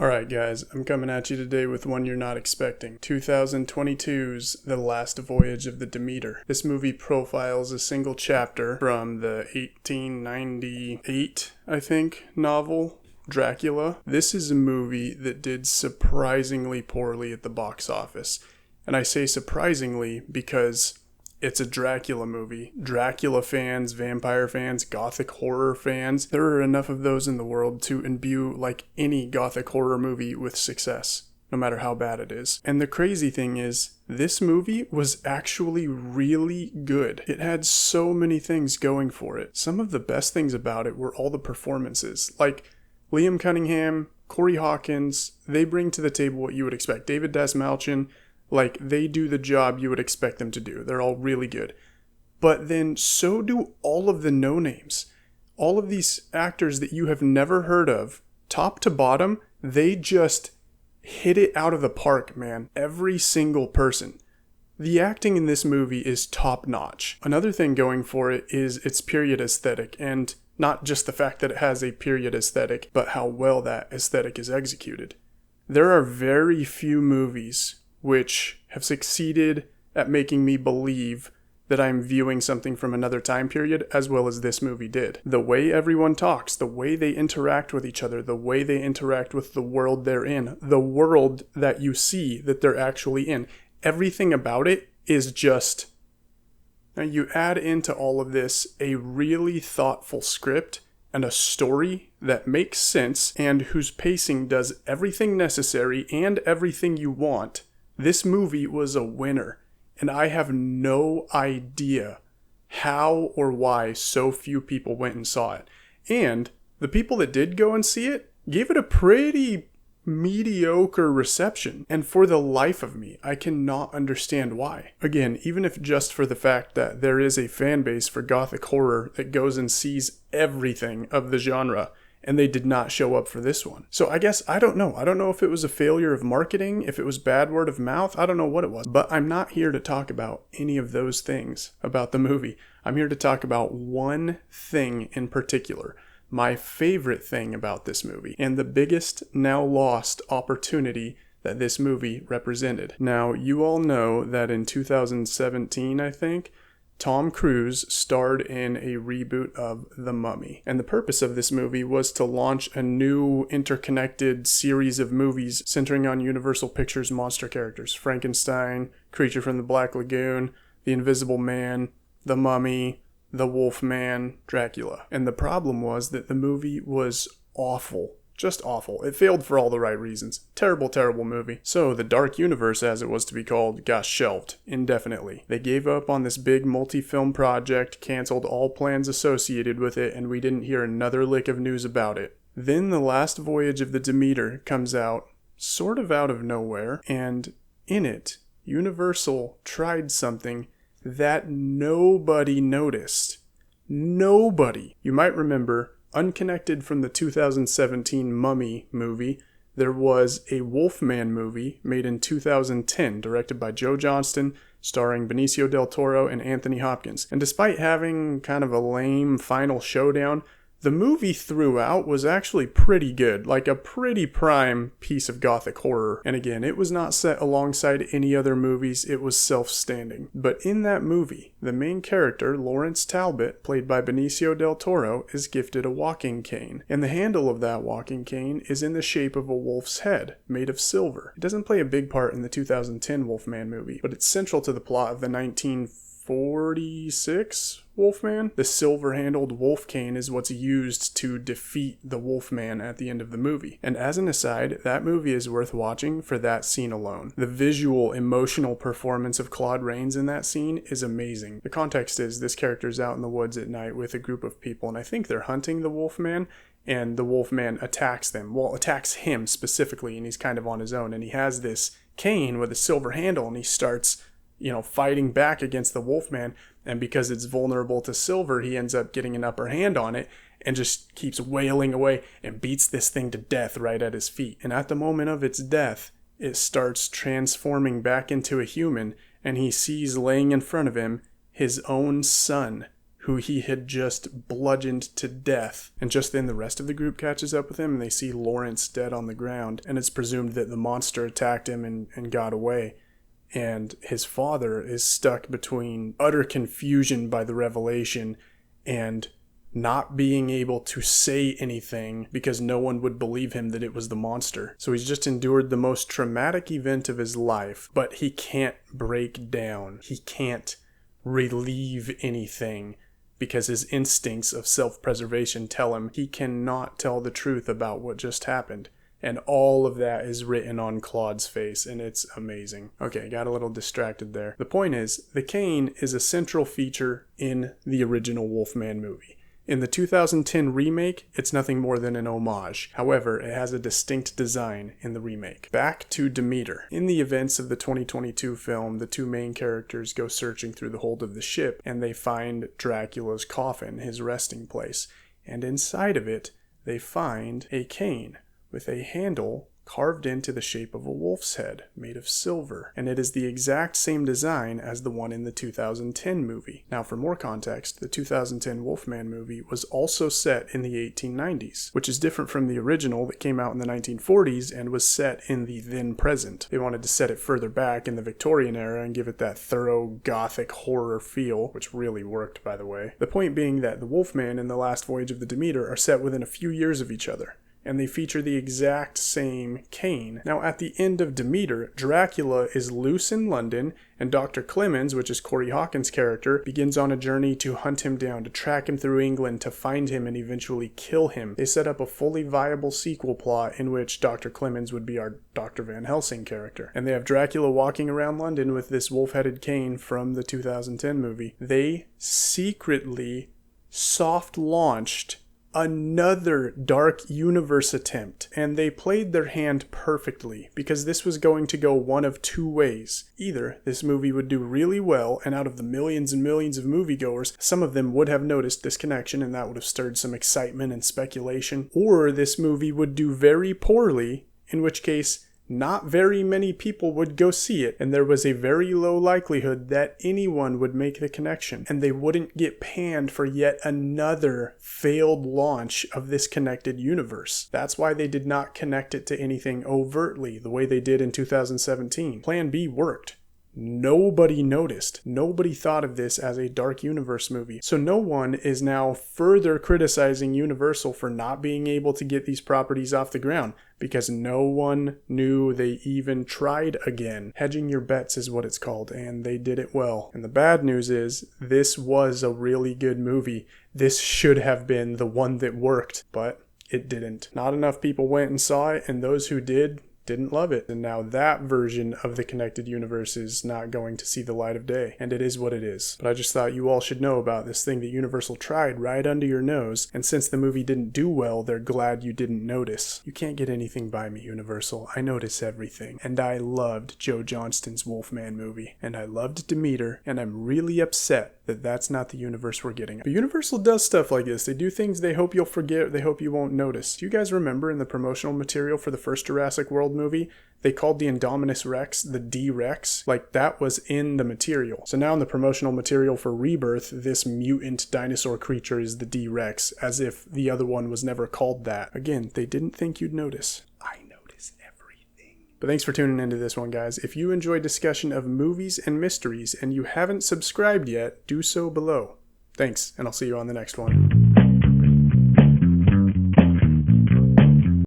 Alright guys, I'm coming at you today with one you're not expecting. 2022's The Last Voyage of the Demeter. This movie profiles a single chapter from the 1898, I think, novel, Dracula. This is a movie that did surprisingly poorly at the box office. And I say surprisingly because it's a Dracula movie. Dracula fans, vampire fans, gothic horror fans, there are enough of those in the world to imbue like any gothic horror movie with success, no matter how bad it is. And the crazy thing is, this movie was actually really good. It had so many things going for it. Some of the best things about it were all the performances. Like Liam Cunningham, Corey Hawkins, they bring to the table what you would expect. David Dastmalchian, like, they do the job you would expect them to do. They're all really good. But then so do all of the no-names. All of these actors that you have never heard of, top to bottom, they just hit it out of the park, man. Every single person. The acting in this movie is top-notch. Another thing going for it is its period aesthetic, and not just the fact that it has a period aesthetic, but how well that aesthetic is executed. There are very few movies which have succeeded at making me believe that I'm viewing something from another time period as well as this movie did. The way everyone talks, the way they interact with each other, the way they interact with the world they're in, the world that you see that they're actually in, everything about it is just... Now you add into all of this a really thoughtful script and a story that makes sense and whose pacing does everything necessary and everything you want. This movie was a winner, and I have no idea how or why so few people went and saw it. And the people that did go and see it gave it a pretty mediocre reception. And for the life of me, I cannot understand why. Again, even if just for the fact that there is a fan base for gothic horror that goes and sees everything of the genre, and they did not show up for this one. So I guess, I don't know. I don't know if it was a failure of marketing, if it was bad word of mouth. I don't know what it was. But I'm not here to talk about any of those things about the movie. I'm here to talk about one thing in particular. My favorite thing about this movie, and the biggest now lost opportunity that this movie represented. Now, you all know that in 2017, I think, Tom Cruise starred in a reboot of The Mummy. And the purpose of this movie was to launch a new interconnected series of movies centering on Universal Pictures monster characters. Frankenstein, Creature from the Black Lagoon, The Invisible Man, The Mummy, The Wolfman, Dracula. And the problem was that the movie was awful. Just awful. It failed for all the right reasons. Terrible, terrible movie. So the Dark Universe, as it was to be called, got shelved indefinitely. They gave up on this big multi-film project, canceled all plans associated with it, and we didn't hear another lick of news about it. Then The Last Voyage of the Demeter comes out, sort of out of nowhere, and in it, Universal tried something that nobody noticed. Nobody. You might remember, unconnected from the 2017 Mummy movie, there was a Wolfman movie made in 2010, directed by Joe Johnston, starring Benicio del Toro and Anthony Hopkins. And despite having kind of a lame final showdown, the movie throughout was actually pretty good, like a pretty prime piece of gothic horror. And again, it was not set alongside any other movies, it was self-standing. But in that movie, the main character, Lawrence Talbot, played by Benicio del Toro, is gifted a walking cane. And the handle of that walking cane is in the shape of a wolf's head, made of silver. It doesn't play a big part in the 2010 Wolfman movie, but it's central to the plot of the 1946 Wolfman. The silver-handled wolf cane is what's used to defeat the Wolfman at the end of the movie. And as an aside, that movie is worth watching for that scene alone. The visual, emotional performance of Claude Rains in that scene is amazing. The context is this character's out in the woods at night with a group of people, and I think they're hunting the Wolfman, and the Wolfman attacks them. Well, attacks him specifically, and he's kind of on his own, and he has this cane with a silver handle, and he starts fighting back against the Wolfman, and because it's vulnerable to silver, he ends up getting an upper hand on it and just keeps wailing away and beats this thing to death right at his feet. And at the moment of its death, it starts transforming back into a human, and he sees laying in front of him his own son, who he had just bludgeoned to death. And just then the rest of the group catches up with him and they see Lawrence dead on the ground. And it's presumed that the monster attacked him and got away. And his father is stuck between utter confusion by the revelation and not being able to say anything because no one would believe him that it was the monster. So he's just endured the most traumatic event of his life, but he can't break down. He can't relieve anything because his instincts of self-preservation tell him he cannot tell the truth about what just happened. And all of that is written on Claude's face, and it's amazing. Okay, got a little distracted there. The point is, the cane is a central feature in the original Wolfman movie. In the 2010 remake, it's nothing more than an homage. However, it has a distinct design in the remake. Back to Demeter. In the events of the 2022 film, the two main characters go searching through the hold of the ship, and they find Dracula's coffin, his resting place. And inside of it, they find a cane with a handle carved into the shape of a wolf's head, made of silver, and it is the exact same design as the one in the 2010 movie. Now, for more context, the 2010 Wolfman movie was also set in the 1890s, which is different from the original that came out in the 1940s and was set in the then present. They wanted to set it further back in the Victorian era and give it that thorough gothic horror feel, which really worked, by the way. The point being that the Wolfman and the Last Voyage of the Demeter are set within a few years of each other, and they feature the exact same cane. Now, at the end of Demeter, Dracula is loose in London, and Dr. Clemens, which is Corey Hawkins' character, begins on a journey to hunt him down, to track him through England, to find him and eventually kill him. They set up a fully viable sequel plot in which Dr. Clemens would be our Dr. Van Helsing character. And they have Dracula walking around London with this wolf-headed cane from the 2010 movie. They secretly soft-launched another Dark Universe attempt, and they played their hand perfectly because this was going to go one of two ways. Either this movie would do really well, and out of the millions and millions of moviegoers, some of them would have noticed this connection and that would have stirred some excitement and speculation, or this movie would do very poorly, in which case not very many people would go see it, and there was a very low likelihood that anyone would make the connection, and they wouldn't get panned for yet another failed launch of this connected universe. That's why they did not connect it to anything overtly the way they did in 2017. Plan B worked. Nobody noticed. Nobody thought of this as a Dark Universe movie. So no one is now further criticizing Universal for not being able to get these properties off the ground because no one knew they even tried again. Hedging your bets is what it's called, and they did it well. And the bad news is this was a really good movie. This should have been the one that worked, but it didn't. Not enough people went and saw it, and those who didn't love it. And now that version of the connected universe is not going to see the light of day. And it is what it is. But I just thought you all should know about this thing that Universal tried right under your nose. And since the movie didn't do well, they're glad you didn't notice. You can't get anything by me, Universal. I notice everything. And I loved Joe Johnston's Wolfman movie. And I loved Demeter. And I'm really upset that that's not the universe we're getting. But Universal does stuff like this. They do things they hope you'll forget, they hope you won't notice. Do you guys remember in the promotional material for the first Jurassic World movie, they called the Indominus Rex the D-Rex? Like, that was in the material. So now in the promotional material for Rebirth, this mutant dinosaur creature is the D-Rex, as if the other one was never called that. Again, they didn't think you'd notice. I notice everything. But thanks for tuning into this one, guys. If you enjoy discussion of movies and mysteries and you haven't subscribed yet, do so below. Thanks, and I'll see you on the next one.